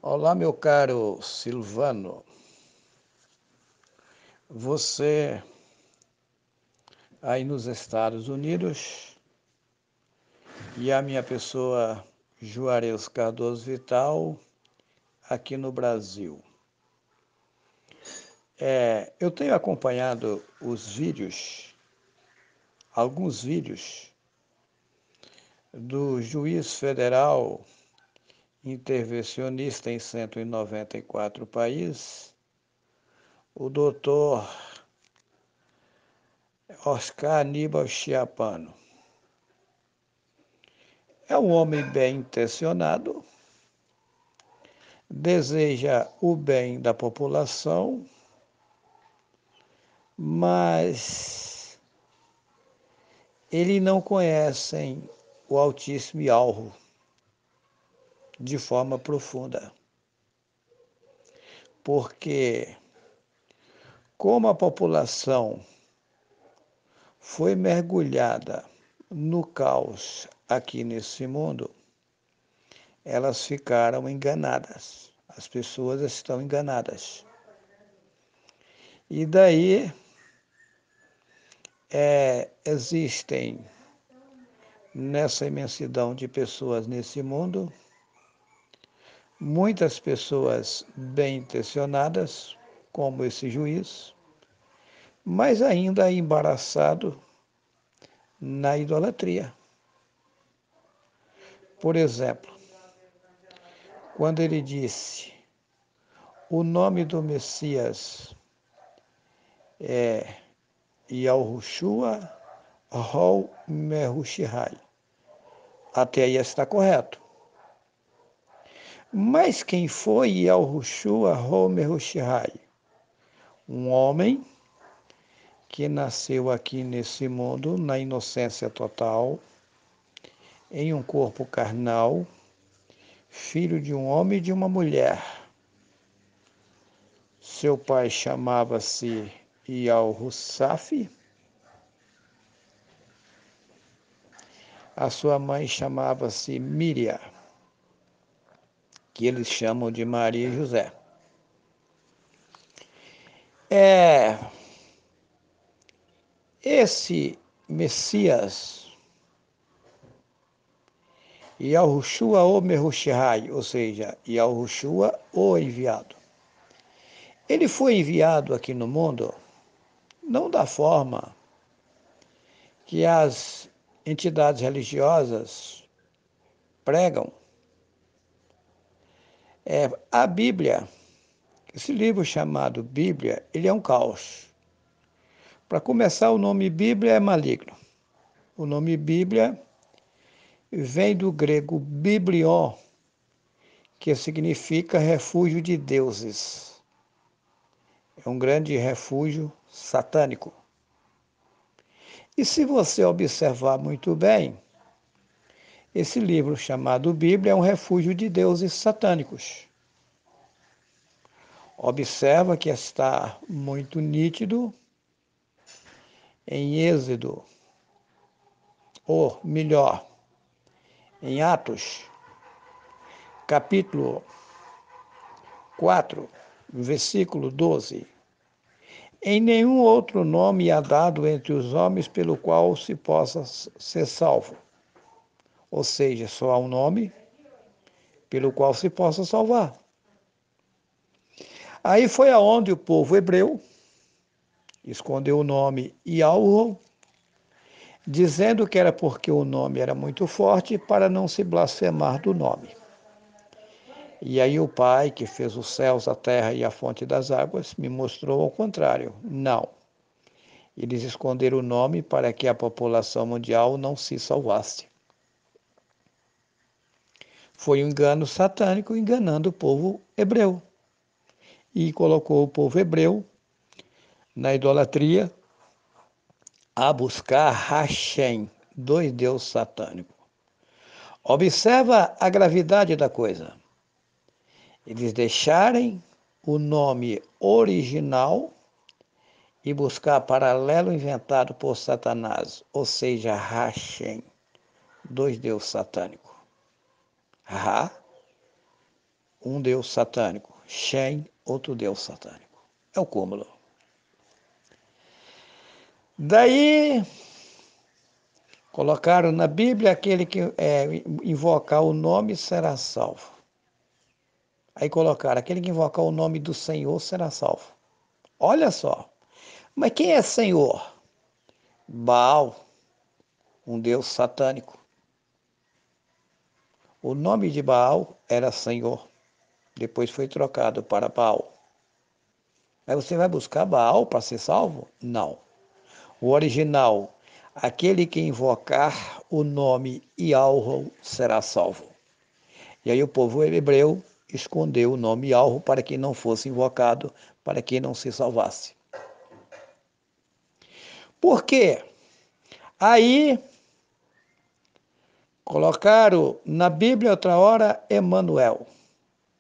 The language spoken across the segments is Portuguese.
Olá, meu caro Silvano. Você aí nos Estados Unidos e a minha pessoa Juarez Cardoso Vital aqui no Brasil. Eu tenho acompanhado alguns vídeos do juiz federal intervencionista em 194 países, o doutor Oscar Aníbal Chiapano. É um homem bem intencionado, deseja o bem da população, mas ele não conhecem o Altíssimo e Alvo de forma profunda. Porque como a população foi mergulhada no caos aqui nesse mundo, elas ficaram enganadas. As pessoas estão enganadas. E daí existem nessa imensidão de pessoas nesse mundo, muitas pessoas bem intencionadas, como esse juiz, mas ainda embaraçado na idolatria. Por exemplo, quando ele disse o nome do Messias é Yahushua Hol Mehushihai. Até aí está correto. Mas quem foi Yahushua Hol Mehushihai? Um homem que nasceu aqui nesse mundo na inocência total, em um corpo carnal, filho de um homem e de uma mulher. Seu pai chamava-se Ial-Hussaf, a sua mãe chamava-se Míria, que eles chamam de Maria e José. Esse Messias, Yahushua o Mehushihai, ou seja, Yahushua o enviado. Ele foi enviado aqui no mundo não da forma que as entidades religiosas pregam. A Bíblia, esse livro chamado Bíblia, ele é um caos. Para começar, o nome Bíblia é maligno. O nome Bíblia vem do grego biblion, que significa refúgio de deuses. É um grande refúgio satânico. E se você observar muito bem, esse livro chamado Bíblia é um refúgio de deuses satânicos. Observa que está muito nítido em Êxodo, ou melhor, em Atos, capítulo 4, versículo 12. Em nenhum outro nome há dado entre os homens pelo qual se possa ser salvo. Ou seja, só há um nome pelo qual se possa salvar. Aí foi aonde o povo hebreu escondeu o nome Yahweh, dizendo que era porque o nome era muito forte para não se blasfemar do nome. E aí o Pai, que fez os céus, a terra e a fonte das águas, me mostrou ao contrário. Não. Eles esconderam o nome para que a população mundial não se salvasse. Foi um engano satânico enganando o povo hebreu. E colocou o povo hebreu na idolatria a buscar Hashem, dois deuses satânicos. Observa a gravidade da coisa. Eles deixarem o nome original e buscar paralelo inventado por Satanás, ou seja, Hashem, dois deuses satânicos. Ra um deus satânico. Shem, outro deus satânico. É o cúmulo. Daí, colocaram na Bíblia aquele que invocar o nome será salvo. Aí colocaram, aquele que invocar o nome do Senhor será salvo. Olha só. Mas quem é Senhor? Baal, um deus satânico. O nome de Baal era Senhor. Depois foi trocado para Baal. Aí você vai buscar Baal para ser salvo? Não. O original, aquele que invocar o nome Yahweh será salvo. E aí o povo hebreu escondeu o nome Yahweh para que não fosse invocado, para que não se salvasse. Por quê? Aí colocaram na Bíblia outra hora Emanuel.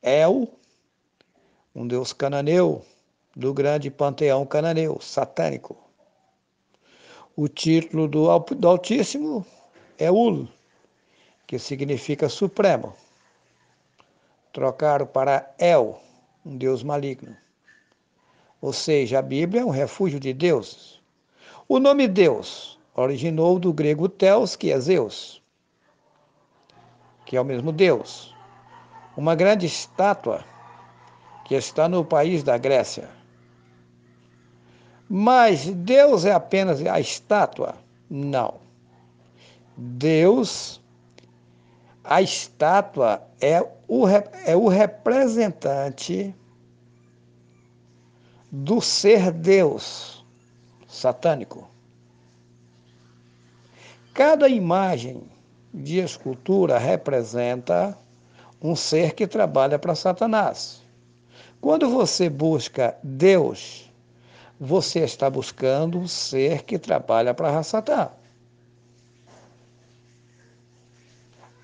El, um deus cananeu, do grande panteão cananeu, satânico. O título do Altíssimo é Ul, que significa Supremo. Trocaram para El, um deus maligno. Ou seja, a Bíblia é um refúgio de deuses. O nome Deus originou do grego Theos, que é Zeus, que é o mesmo Deus. Uma grande estátua que está no país da Grécia. Mas Deus é apenas a estátua? Não. Deus, a estátua é o representante do ser Deus satânico. Cada imagem de escultura representa um ser que trabalha para Satanás. Quando você busca Deus, você está buscando um ser que trabalha para Satã.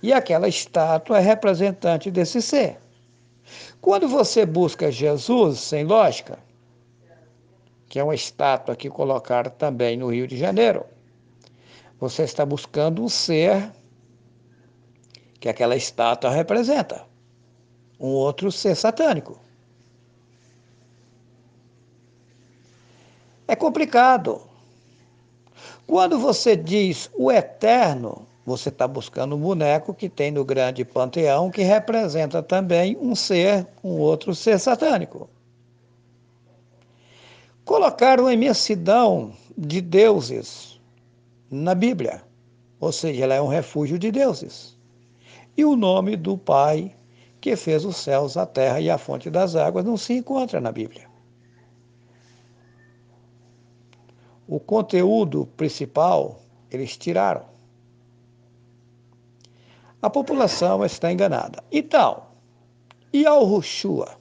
E aquela estátua é representante desse ser. Quando você busca Jesus, sem lógica, que é uma estátua que colocaram também no Rio de Janeiro, você está buscando um ser que aquela estátua representa, um outro ser satânico. É complicado. Quando você diz o eterno, você está buscando um boneco que tem no grande panteão que representa também um outro ser satânico. Colocaram a imensidão de deuses na Bíblia, ou seja, ela é um refúgio de deuses. E o nome do Pai que fez os céus, a terra e a fonte das águas não se encontra na Bíblia. O conteúdo principal eles tiraram. A população está enganada. Então, Yahushua.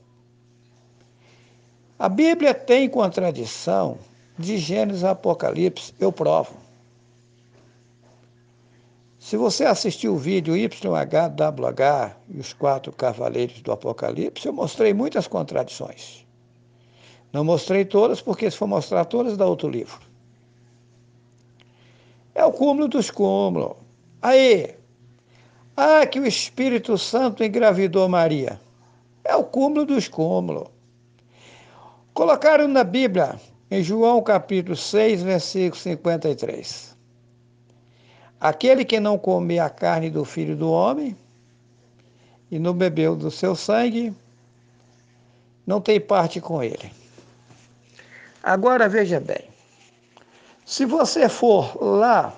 A Bíblia tem contradição de Gênesis a Apocalipse, eu provo. Se você assistiu o vídeo YHWH e os 4 cavaleiros do Apocalipse, eu mostrei muitas contradições. Não mostrei todas, porque se for mostrar todas, dá outro livro. É o cúmulo dos cúmulos. Aí, que o Espírito Santo engravidou Maria. É o cúmulo dos cúmulos. Colocaram na Bíblia, em João capítulo 6, versículo 53. Aquele que não comer a carne do Filho do Homem e não bebeu do seu sangue, não tem parte com ele. Agora veja bem, se você for lá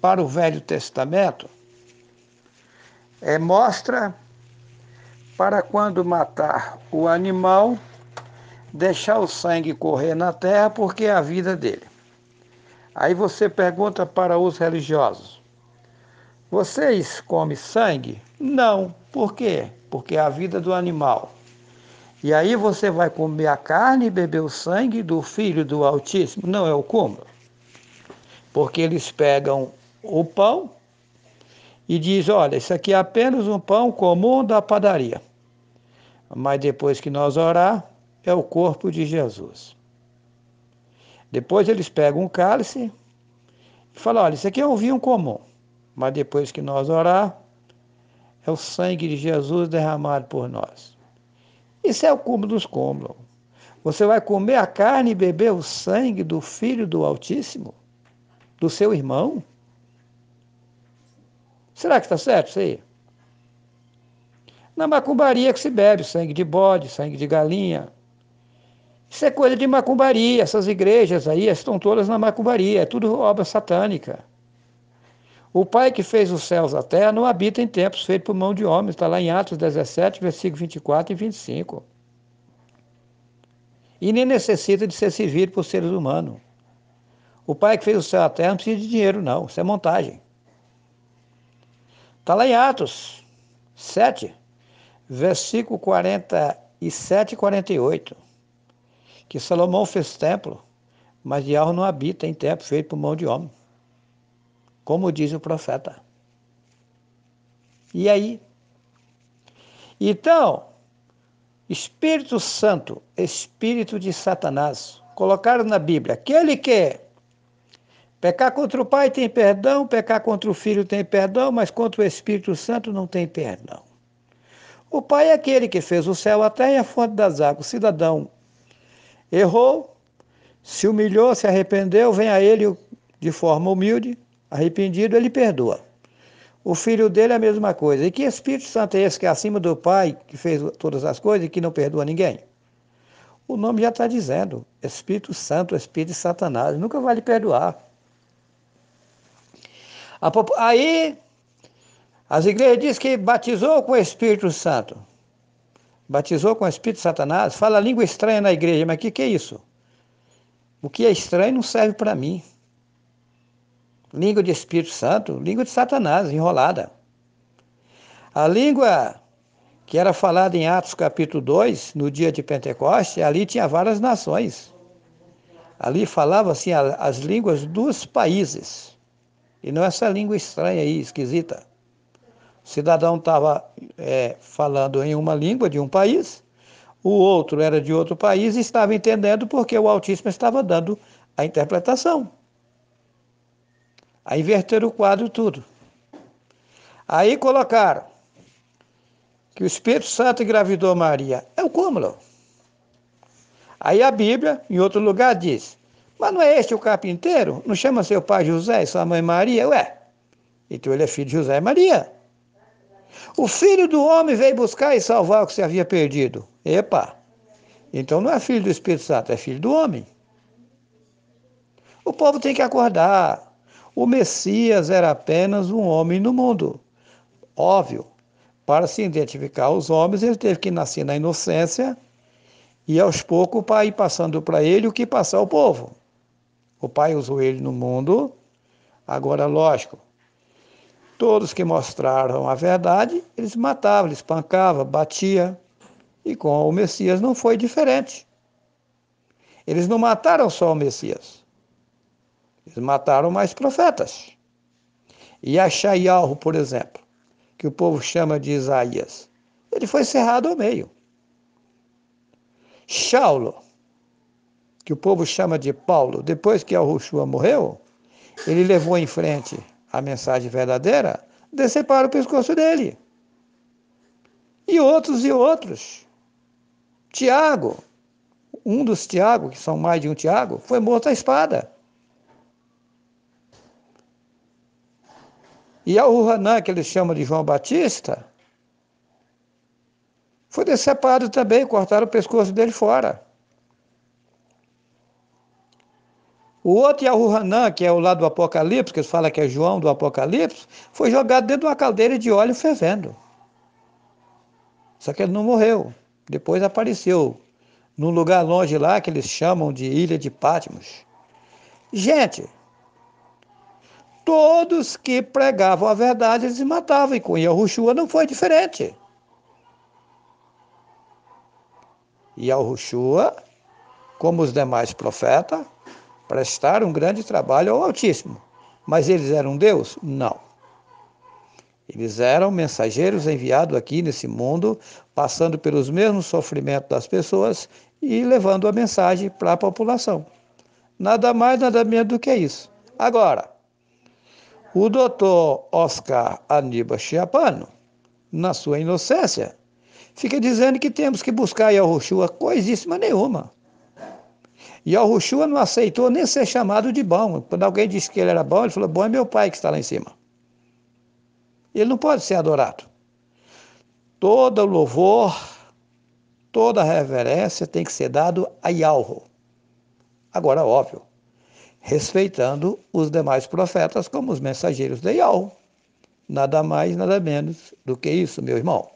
para o Velho Testamento, mostra para quando matar o animal, deixar o sangue correr na terra, porque é a vida dele. Aí você pergunta para os religiosos, vocês comem sangue? Não. Por quê? Porque é a vida do animal. E aí você vai comer a carne e beber o sangue do Filho do Altíssimo? Não é o cúmulo. Porque eles pegam o pão e dizem, olha, isso aqui é apenas um pão comum da padaria. Mas depois que nós orar, é o corpo de Jesus. Depois eles pegam um cálice e falam, olha, isso aqui é um vinho comum. Mas depois que nós orar, é o sangue de Jesus derramado por nós. Isso é o cúmulo dos cúmulos. Você vai comer a carne e beber o sangue do Filho do Altíssimo? Do seu irmão? Será que está certo isso aí? Na macumbaria que se bebe sangue de bode, sangue de galinha. Isso é coisa de macumbaria. Essas igrejas aí estão todas na macumbaria. É tudo obra satânica. O Pai que fez os céus e a terra não habita em templos feitos por mão de homens. Está lá em Atos 17, versículos 24 e 25. E nem necessita de ser servido por seres humanos. O Pai que fez o céu e a terra não precisa de dinheiro, não. Isso é montagem. Está lá em Atos 7, versículo 47 e 48. Que Salomão fez templo, mas Yahweh não habita em templo feito por mão de homem. Como diz o profeta. E aí? Então, Espírito Santo, Espírito de Satanás, colocaram na Bíblia, aquele que pecar contra o Pai tem perdão, pecar contra o Filho tem perdão, mas contra o Espírito Santo não tem perdão. O Pai é aquele que fez o céu, a terra e a fonte das águas. O cidadão errou, se humilhou, se arrependeu, vem a ele de forma humilde, arrependido, ele perdoa. O filho dele é a mesma coisa. E que Espírito Santo é esse que é acima do Pai, que fez todas as coisas e que não perdoa ninguém? O nome já está dizendo, Espírito Santo, Espírito de Satanás, nunca vai lhe perdoar. Aí, as igrejas dizem que batizou com o Espírito Santo. Batizou com o Espírito de Satanás, fala língua estranha na igreja, mas o que é isso? O que é estranho não serve para mim. Língua de Espírito Santo, língua de Satanás, enrolada. A língua que era falada em Atos capítulo 2, no dia de Pentecostes, ali tinha várias nações. Ali falava assim as línguas dos países. E não essa língua estranha aí, esquisita. O cidadão estava falando em uma língua de um país, o outro era de outro país e estava entendendo porque o Altíssimo estava dando a interpretação. Aí inverteram o quadro tudo. Aí colocaram que o Espírito Santo engravidou Maria. É o cúmulo. Aí a Bíblia, em outro lugar, diz, mas não é este o carpinteiro? Não chama seu pai José e sua mãe Maria? Ué, então ele é filho de José e Maria. O Filho do Homem veio buscar e salvar o que se havia perdido. Epa, então não é filho do Espírito Santo, é filho do homem. O povo tem que acordar. O Messias era apenas um homem no mundo. Óbvio, para se identificar os homens, ele teve que nascer na inocência e aos poucos o Pai ir passando para ele o que passar ao povo. O Pai usou ele no mundo, agora lógico, todos que mostraram a verdade, eles matavam, eles espancavam, batiam, e com o Messias não foi diferente. Eles não mataram só o Messias, eles mataram mais profetas. E Yeshayahu, por exemplo, que o povo chama de Isaías, ele foi cerrado ao meio. Saulo, que o povo chama de Paulo, depois que Yahushua morreu, ele levou em frente a mensagem verdadeira, deceparam o pescoço dele. E outros. Tiago, um dos Tiago, que são mais de um Tiago, foi morto à espada. E Ahuranã, que eles chamam de João Batista, foi decepado também, cortaram o pescoço dele fora. O outro Yahuranã, que é o lado do Apocalipse, que eles falam que é João do Apocalipse, foi jogado dentro de uma caldeira de óleo fervendo. Só que ele não morreu. Depois apareceu num lugar longe lá, que eles chamam de Ilha de Patmos. Gente, todos que pregavam a verdade, eles se matavam. E com Yahushua não foi diferente. Yahushua, como os demais profetas, prestaram um grande trabalho ao Altíssimo. Mas eles eram Deus? Não. Eles eram mensageiros enviados aqui nesse mundo, passando pelos mesmos sofrimentos das pessoas e levando a mensagem para a população. Nada mais, nada menos do que isso. Agora, o doutor Oscar Aníbal Chiapano, na sua inocência, fica dizendo que temos que buscar Yahushua, coisíssima nenhuma. Yahushua não aceitou nem ser chamado de bom. Quando alguém disse que ele era bom, ele falou, bom é meu pai que está lá em cima. Ele não pode ser adorado. Todo louvor, toda reverência tem que ser dado a Yahweh. Agora, óbvio, respeitando os demais profetas como os mensageiros de Yahweh. Nada mais, nada menos do que isso, meu irmão.